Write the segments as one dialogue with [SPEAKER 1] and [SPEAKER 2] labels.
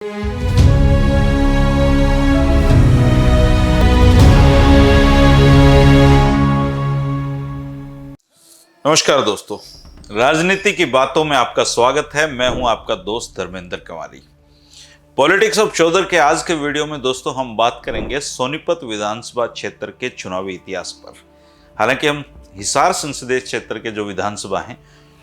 [SPEAKER 1] नमस्कार दोस्तों, राजनीति की बातों में आपका स्वागत है। मैं हूं आपका दोस्त धर्मेंद्र कंवारी। पॉलिटिक्स ऑफ चौधर के आज के वीडियो में दोस्तों हम बात करेंगे सोनीपत विधानसभा क्षेत्र के चुनावी इतिहास पर। हालांकि हम हिसार संसदीय क्षेत्र के जो विधानसभा हैं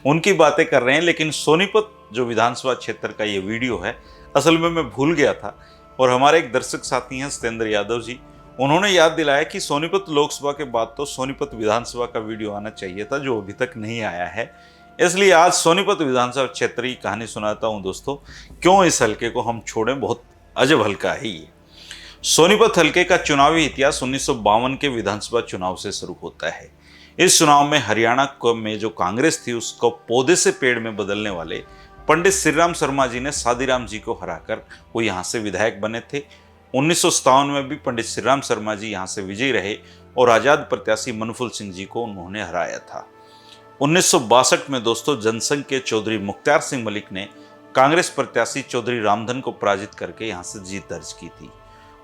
[SPEAKER 1] उनकी बातें कर रहे हैं, लेकिन सोनीपत जो विधानसभा क्षेत्र का ये वीडियो है असल में मैं भूल गया था और हमारे एक दर्शक साथी हैं सत्येंद्र यादव जी, उन्होंने याद दिलाया कि सोनीपत लोकसभा के बाद तो सोनीपत विधानसभा का वीडियो आना चाहिए था, जो अभी तक नहीं आया है। इसलिए आज सोनीपत विधानसभा क्षेत्र की कहानी सुनाता हूं दोस्तों। क्यों इस हलके को हम छोड़ें, बहुत अजब हलका है ये। सोनीपत हलके का चुनावी इतिहास 1952 के विधानसभा चुनाव से शुरू होता है। इस चुनाव में हरियाणा में जो कांग्रेस थी उसको पौधे से पेड़ में बदलने वाले पंडित श्रीराम शर्मा जी ने सादीराम जी को हराकर वो यहाँ से विधायक बने थे। 1957 में भी पंडित श्रीराम शर्मा जी यहाँ से विजयी रहे और आजाद प्रत्याशी मनफुल सिंह जी को उन्होंने हराया था। 1962 में दोस्तों जनसंघ के चौधरी मुख्तार सिंह मलिक ने कांग्रेस प्रत्याशी चौधरी रामधन को पराजित करके यहाँ से जीत दर्ज की थी।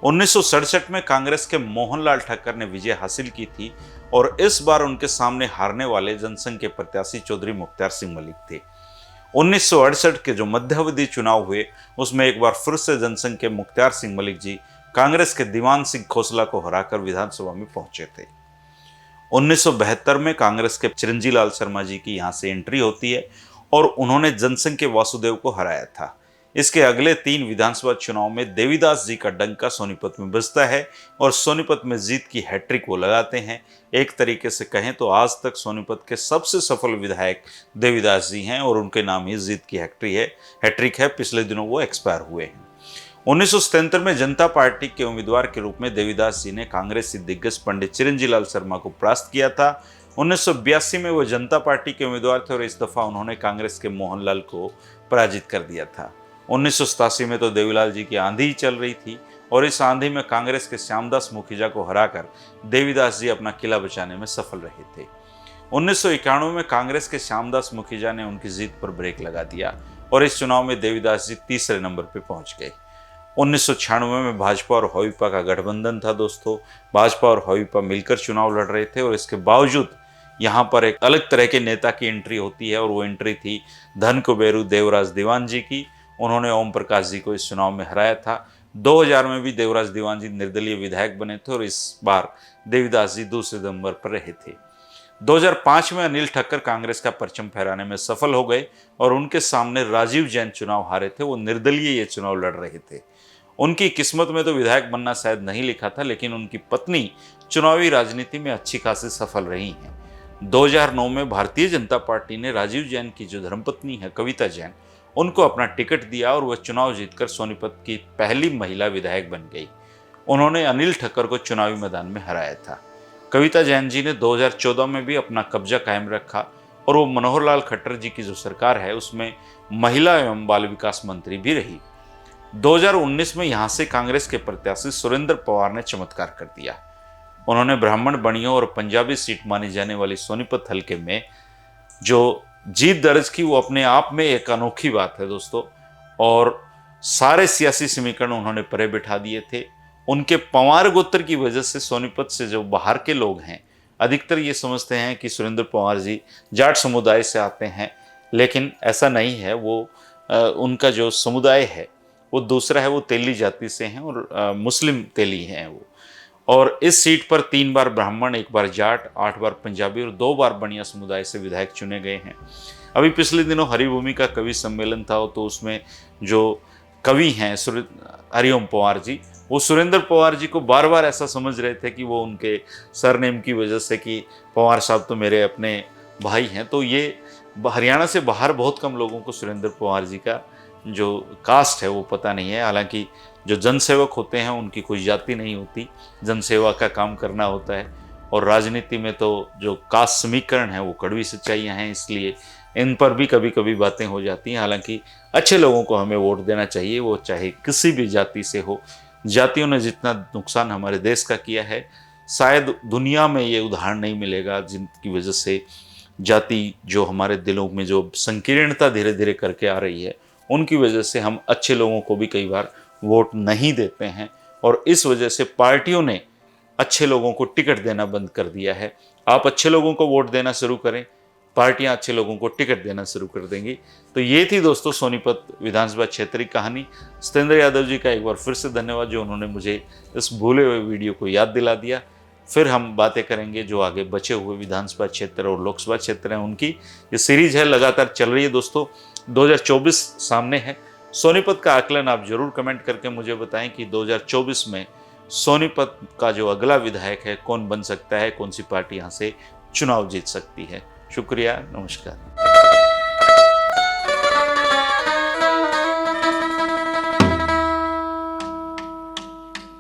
[SPEAKER 1] 1967 में कांग्रेस के मोहनलाल ठक्कर ने विजय हासिल की थी और इस बार उनके सामने हारने वाले जनसंघ के प्रत्याशी चौधरी मुख्तार सिंह मलिक थे। 1968 के जो मध्यावधि चुनाव हुए उसमें एक बार फिर से जनसंघ के मुख्तार सिंह मलिक जी कांग्रेस के दीवान सिंह खोसला को हराकर विधानसभा में पहुंचे थे। 1972 में कांग्रेस के चिरंजीव लाल शर्मा जी की यहां से एंट्री होती है और उन्होंने जनसंघ के वासुदेव को हराया था। इसके अगले 3 विधानसभा चुनाव में देवीदास जी का डंका सोनीपत में बजता है और सोनीपत में जीत की हैट्रिक वो लगाते हैं। एक तरीके से कहें तो आज तक सोनीपत के सबसे सफल विधायक देवीदास जी हैं और उनके नाम ही जीत की हैट्रिक है। पिछले दिनों वो एक्सपायर हुए हैं। 1977 में जनता पार्टी के उम्मीदवार के रूप में देवीदास जी ने कांग्रेसी दिग्गज पंडित चिरंजीव लाल शर्मा को परास्त किया था। 1982 में वो जनता पार्टी के उम्मीदवार थे और इस दफा उन्होंने कांग्रेस के मोहनलाल को पराजित कर दिया था। 1987 में तो देवीलाल जी की आंधी ही चल रही थी और इस आंधी में कांग्रेस के श्यामदास मुखीजा को हराकर देवीदास जी अपना किला बचाने में सफल रहे थे। 1991 में कांग्रेस के श्यामदास मुखीजा ने उनकी जीत पर ब्रेक लगा दिया और इस चुनाव में देवीदास जी तीसरे नंबर पर पहुंच गए। 1996 में भाजपा और हॉविपा का गठबंधन था दोस्तों। भाजपा और हॉविपा मिलकर चुनाव लड़ रहे थे और इसके बावजूद यहाँ पर एक अलग तरह के नेता की एंट्री होती है और वो एंट्री थी धन कुबेरू देवराज दीवान जी की। उन्होंने ओम प्रकाश जी को इस चुनाव में हराया था। 2000 में भी देवराज दीवान जी निर्दलीय विधायक बने थे और इस बार देवीदास जी दूसरे नंबर पर रहे थे। 2005 में अनिल ठक्कर कांग्रेस का परचम फहराने में सफल हो गए और उनके सामने राजीव जैन चुनाव हारे थे। वो निर्दलीय ये चुनाव लड़ रहे थे। उनकी किस्मत में तो विधायक बनना शायद नहीं लिखा था, लेकिन उनकी पत्नी चुनावी राजनीति में अच्छी खासी सफल रही हैं। 2009 में भारतीय जनता पार्टी ने राजीव जैन की जो धर्मपत्नी है कविता जैन, उनको अपना टिकट दिया और वह चुनाव जीतकर सोनीपत की पहली महिला विधायक बन गई। उन्होंने अनिल ठक्कर को चुनावी मैदान में हराया था। कविता जैन जी ने 2014 में भी अपना कब्जा कायम रखा और वो मनोहर लाल खट्टर जी की जो सरकार है उसमें महिला एवं बाल विकास मंत्री भी रही। 2019 में यहाँ से कांग्रेस के प्रत्याशी सुरेंद्र पवार ने चमत्कार कर दिया। उन्होंने ब्राह्मण बनियों और पंजाबी सीट मानी जाने वाली सोनीपत हलके में जो जीत दर्ज की वो अपने आप में एक अनोखी बात है दोस्तों। और सारे सियासी समीकरण उन्होंने परे बिठा दिए थे। उनके पंवार गोत्र की वजह से सोनीपत से जो बाहर के लोग हैं अधिकतर ये समझते हैं कि सुरेंद्र पवार जी जाट समुदाय से आते हैं, लेकिन ऐसा नहीं है। वो उनका जो समुदाय है वो दूसरा है, वो तेली जाति से हैं और मुस्लिम तेली हैं वो। और इस सीट पर 3 बार ब्राह्मण, 1 बार जाट, 8 बार पंजाबी और 2 बार बनिया समुदाय से विधायक चुने गए हैं। अभी पिछले दिनों हरिभूमि का कवि सम्मेलन था तो उसमें जो कवि हैं हरिओम पवार जी, वो सुरेंद्र पवार जी को बार बार ऐसा समझ रहे थे कि वो उनके सरनेम की वजह से कि पवार साहब तो मेरे अपने भाई हैं। तो ये हरियाणा से बाहर बहुत कम लोगों को सुरेंद्र पवार जी का जो कास्ट है वो पता नहीं है। हालांकि जो जनसेवक होते हैं उनकी कोई जाति नहीं होती, जनसेवा का काम करना होता है। और राजनीति में तो जो कास्ट समीकरण है वो कड़वी सच्चाइयाँ हैं, इसलिए इन पर भी कभी कभी बातें हो जाती हैं। हालांकि अच्छे लोगों को हमें वोट देना चाहिए, वो चाहे किसी भी जाति से हो। जातियों ने जितना नुकसान हमारे देश का किया है शायद दुनिया में ये उदाहरण नहीं मिलेगा, जिनकी वजह से जाति जो हमारे दिलों में जो संकीर्णता धीरे धीरे करके आ रही है उनकी वजह से हम अच्छे लोगों को भी कई बार वोट नहीं देते हैं, और इस वजह से पार्टियों ने अच्छे लोगों को टिकट देना बंद कर दिया है। आप अच्छे लोगों को वोट देना शुरू करें, पार्टियां अच्छे लोगों को टिकट देना शुरू कर देंगी। तो ये थी दोस्तों सोनीपत विधानसभा क्षेत्र की कहानी। सत्येंद्र यादव जी का एक बार फिर से धन्यवाद जो उन्होंने मुझे इस भूले हुए वीडियो को याद दिला दिया। फिर हम बातें करेंगे जो आगे बचे हुए विधानसभा क्षेत्र और लोकसभा क्षेत्र हैं उनकी। ये सीरीज है, लगातार चल रही है दोस्तों। 2024 सामने है। सोनीपत का आकलन आप जरूर कमेंट करके मुझे बताएं कि 2024 में सोनीपत का जो अगला विधायक है कौन बन सकता है, कौन सी पार्टी यहाँ से चुनाव जीत सकती है। शुक्रिया, नमस्कार।